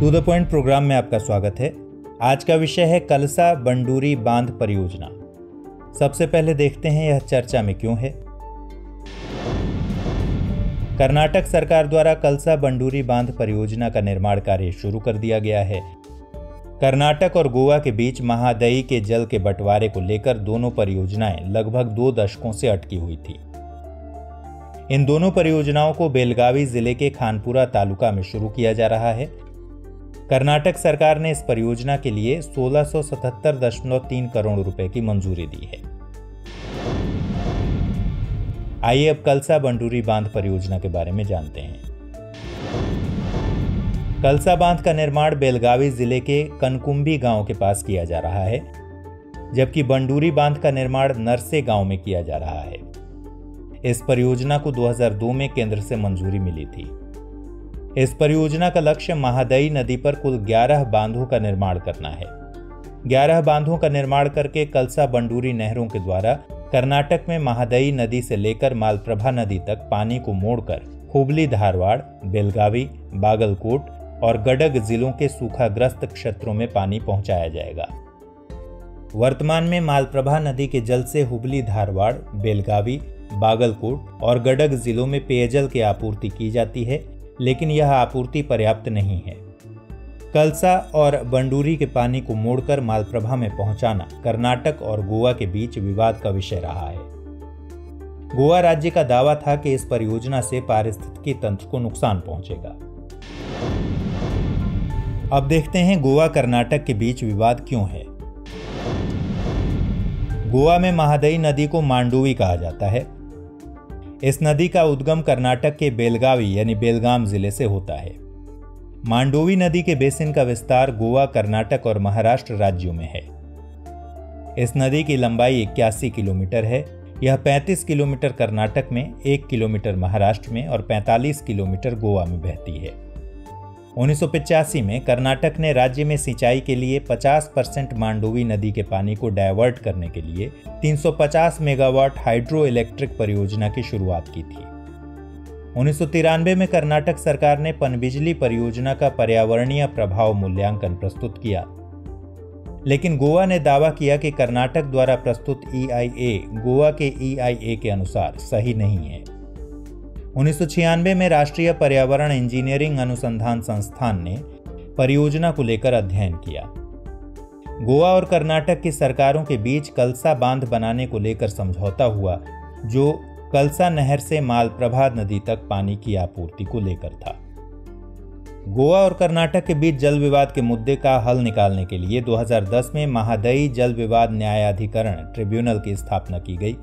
To the point programme में आपका स्वागत है। आज का विषय है कलसा बंडूरी बांध परियोजना। सबसे पहले देखते हैं यह चर्चा में क्यों है। कर्नाटक सरकार द्वारा कलसा बंडूरी बांध परियोजना का निर्माण कार्य शुरू कर दिया गया है। कर्नाटक और गोवा के बीच महादई के जल के बंटवारे को लेकर दोनों परियोजनाएं लगभग 2 दशकों से अटकी हुई थी। इन दोनों परियोजनाओं को बेलगावी जिले के खानपुरा तालुका में शुरू किया जा रहा है। कर्नाटक सरकार ने इस परियोजना के लिए 1677.3 करोड़ रुपए की मंजूरी दी है। आइए अब कलसा बंडूरी बांध परियोजना के बारे में जानते हैं। कलसा बांध का निर्माण बेलगावी जिले के कनकुंबी गांव के पास किया जा रहा है, जबकि बंडूरी बांध का निर्माण नरसे गांव में किया जा रहा है। इस परियोजना को 2002 में केंद्र से मंजूरी मिली थी। इस परियोजना का लक्ष्य महादई नदी पर कुल 11 बांधों का निर्माण करना है। 11 बांधों का निर्माण करके कलसा बंडूरी नहरों के द्वारा कर्नाटक में महादई नदी से लेकर मालप्रभा नदी तक पानी को मोड़कर हुबली धारवाड़, बेलगावी, बागलकोट और गडग जिलों के सूखाग्रस्त क्षेत्रों में पानी पहुंचाया जाएगा। वर्तमान में मालप्रभा नदी के जल से हुबली धारवाड़, बेलगावी, बागलकोट और गडग जिलों में पेयजल की आपूर्ति की जाती है, लेकिन यह आपूर्ति पर्याप्त नहीं है। कलसा और बंडूरी के पानी को मोड़कर मालप्रभा में पहुंचाना कर्नाटक और गोवा के बीच विवाद का विषय रहा है। गोवा राज्य का दावा था कि इस परियोजना से पारिस्थितिकी तंत्र को नुकसान पहुंचेगा। अब देखते हैं गोवा कर्नाटक के बीच विवाद क्यों है। गोवा में महादई नदी को मांडोवी कहा जाता है। इस नदी का उद्गम कर्नाटक के बेलगावी यानी बेलगाम जिले से होता है। मांडोवी नदी के बेसिन का विस्तार गोवा, कर्नाटक और महाराष्ट्र राज्यों में है। इस नदी की लंबाई 81 किलोमीटर है। यह 35 किलोमीटर कर्नाटक में, 1 किलोमीटर महाराष्ट्र में और 45 किलोमीटर गोवा में बहती है। 1985 में कर्नाटक ने राज्य में सिंचाई के लिए 50% मांडोवी नदी के पानी को डायवर्ट करने के लिए 350 मेगावाट हाइड्रो इलेक्ट्रिक परियोजना की शुरुआत की थी। 1993 में कर्नाटक सरकार ने पनबिजली परियोजना का पर्यावरणीय प्रभाव मूल्यांकन प्रस्तुत किया, लेकिन गोवा ने दावा किया कि कर्नाटक द्वारा प्रस्तुत EIA गोवा के EIA के अनुसार सही नहीं है। 1996 में राष्ट्रीय पर्यावरण इंजीनियरिंग अनुसंधान संस्थान ने परियोजना को लेकर अध्ययन किया। गोवा और कर्नाटक की सरकारों के बीच कलसा बांध बनाने को लेकर समझौता हुआ, जो कलसा नहर से मालप्रभा नदी तक पानी की आपूर्ति को लेकर था। गोवा और कर्नाटक के बीच जल विवाद के मुद्दे का हल निकालने के लिए 2010 में महादई जल विवाद न्यायाधिकरण ट्रिब्यूनल की स्थापना की गई।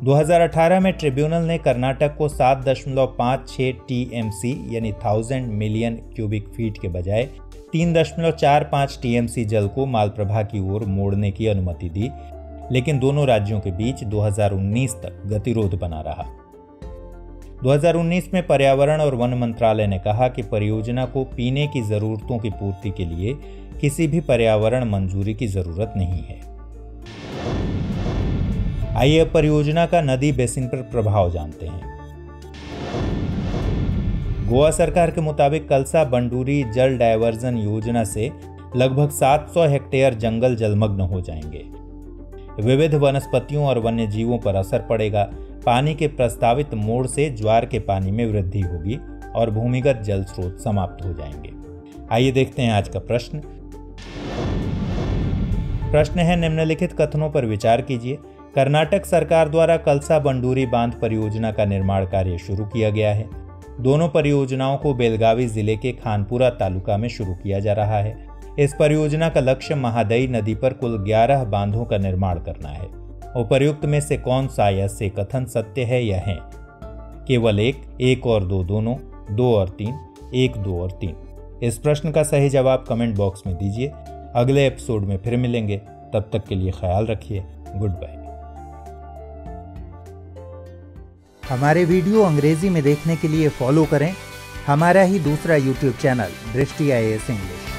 2018 में ट्रिब्यूनल ने कर्नाटक को 7.56 TMC यानी 1000 मिलियन क्यूबिक फीट के बजाय 3.45 TMC जल को मालप्रभा की ओर मोड़ने की अनुमति दी, लेकिन दोनों राज्यों के बीच 2019 तक गतिरोध बना रहा। 2019 में पर्यावरण और वन मंत्रालय ने कहा कि परियोजना को पीने की जरूरतों की पूर्ति के लिए किसी भी पर्यावरण मंजूरी की जरूरत नहीं है। आइए अब परियोजना का नदी बेसिन पर प्रभाव जानते हैं। गोवा सरकार के मुताबिक कलसा बंडूरी जल डायवर्जन योजना से लगभग 700 हेक्टेयर जंगल जलमग्न हो जाएंगे। विविध वनस्पतियों और वन्य जीवों पर असर पड़ेगा। पानी के प्रस्तावित मोड़ से ज्वार के पानी में वृद्धि होगी और भूमिगत जल स्रोत समाप्त हो जाएंगे। आइए देखते हैं आज का प्रश्न। प्रश्न है, निम्नलिखित कथनों पर विचार कीजिए। कर्नाटक सरकार द्वारा कलसा बंडूरी बांध परियोजना का निर्माण कार्य शुरू किया गया है। दोनों परियोजनाओं को बेलगावी जिले के खानपुरा तालुका में शुरू किया जा रहा है। इस परियोजना का लक्ष्य महादई नदी पर कुल 11 बांधों का निर्माण करना है। उपर्युक्त में से कौन सा या से कथन सत्य है या है? केवल एक और दो दोनों, 2 और 3, 1, 2 और 3। इस प्रश्न का सही जवाब कमेंट बॉक्स में दीजिए। अगले एपिसोड में फिर मिलेंगे। तब तक के लिए ख्याल रखिए। Good bye. हमारे वीडियो अंग्रेजी में देखने के लिए फॉलो करें हमारा ही दूसरा YouTube चैनल दृष्टि IAS इंग्लिश।